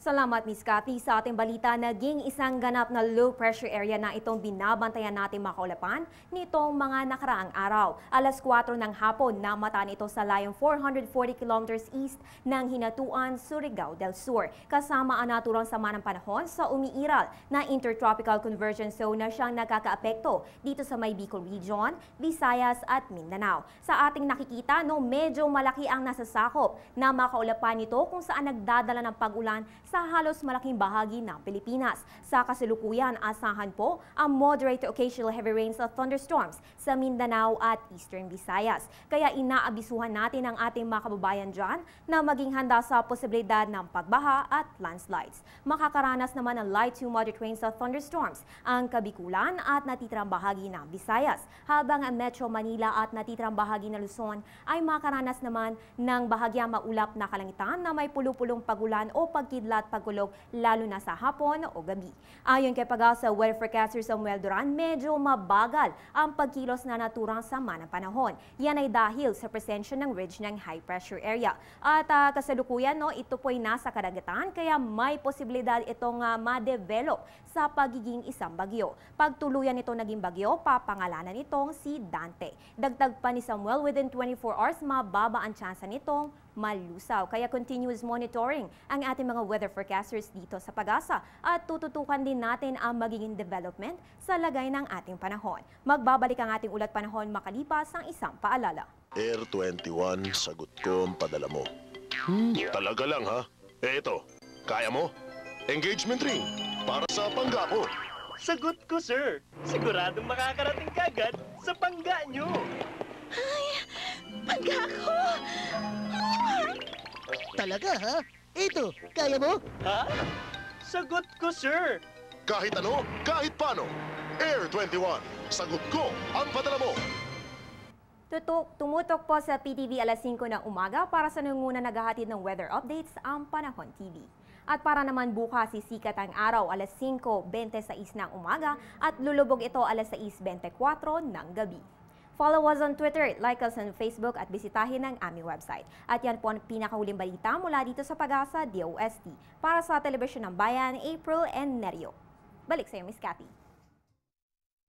Salamat, Miss Cathy. Sa ating balita, naging isang ganap na low pressure area na itong binabantayan natin makaulapan nitong mga nakaraang araw. Alas 4 ng hapon, namataan ito sa layong 440 kilometers east ng Hinatuan, Surigao del Sur. Kasama ang naturang sama ng panahon sa umiiral na intertropical convergence zone na siyang nakakaapekto dito sa may Bicol Region, Visayas at Mindanao. Sa ating nakikita, medyo malaki ang nasasakop na makaulapan nito kung saan nagdadala ng pag-ulan sa halos malaking bahagi ng Pilipinas. Sa kasalukuyan, asahan po ang moderate to occasional heavy rains at thunderstorms sa Mindanao at Eastern Visayas. Kaya inaabisuhan natin ang ating mga kababayan dyan na maging handa sa posibilidad ng pagbaha at landslides. Makakaranas naman ng light to moderate rains at thunderstorms ang Kabikulan at natitirang bahagi ng Visayas, habang ang Metro Manila at natitirang bahagi ng Luzon ay makakaranas naman ng bahagyang maulap na kalangitan na may pulupulong pagulan o pagkidlat at pagkulog lalo na sa hapon o gabi. Ayon kay Pag-asa Weather Forecaster Samuel Duran, medyo mabagal ang pagkilos na naturang sama ng panahon. Yan ay dahil sa presensya ng ridge ng high pressure area. At kasalukuyan, ito po'y nasa karagatan kaya may posibilidad itong ma-develop sa pagiging isang bagyo. Pag tuluyan ito naging bagyo, papangalanan itong si Dante. Dagdag pa ni Samuel, within 24 hours, mababa ang tsansa nitong malusaw. Kaya continuous monitoring ang ating mga weather forecasters dito sa Pag-asa at tututukan din natin ang magiging development sa lagay ng ating panahon. Magbabalik ang ating ulat panahon makalipas ang isang paalala. Air 21, sagot ko ang padala mo. Talaga lang ha? Ito, kaya mo? Engagement ring para sa pangga ko. Sagot ko, sir. Siguradong makakarating kagad sa pangga nyo. Ay, pangga ko! Talaga ha? Ito, kaya mo? Ha? Sagot ko, sir. Kahit ano, kahit paano. Air 21, sagot ko ang padala mo. Tumutok po sa PTV alas 5 ng umaga para sa nanguna naghahatid ng weather updates ang Panahon TV. At para naman bukas, sisikat ang araw alas 5:26 ng umaga at lulubog ito alas 6:24 ng gabi. Follow us on Twitter, like us on Facebook at bisitahin ang aming website. At yan po ang pinakahuling balita mula dito sa Pag-asa DOST. Para sa Telebisyon ng Bayan, April and Nerio. Balik sa iyo, Miss Cathy.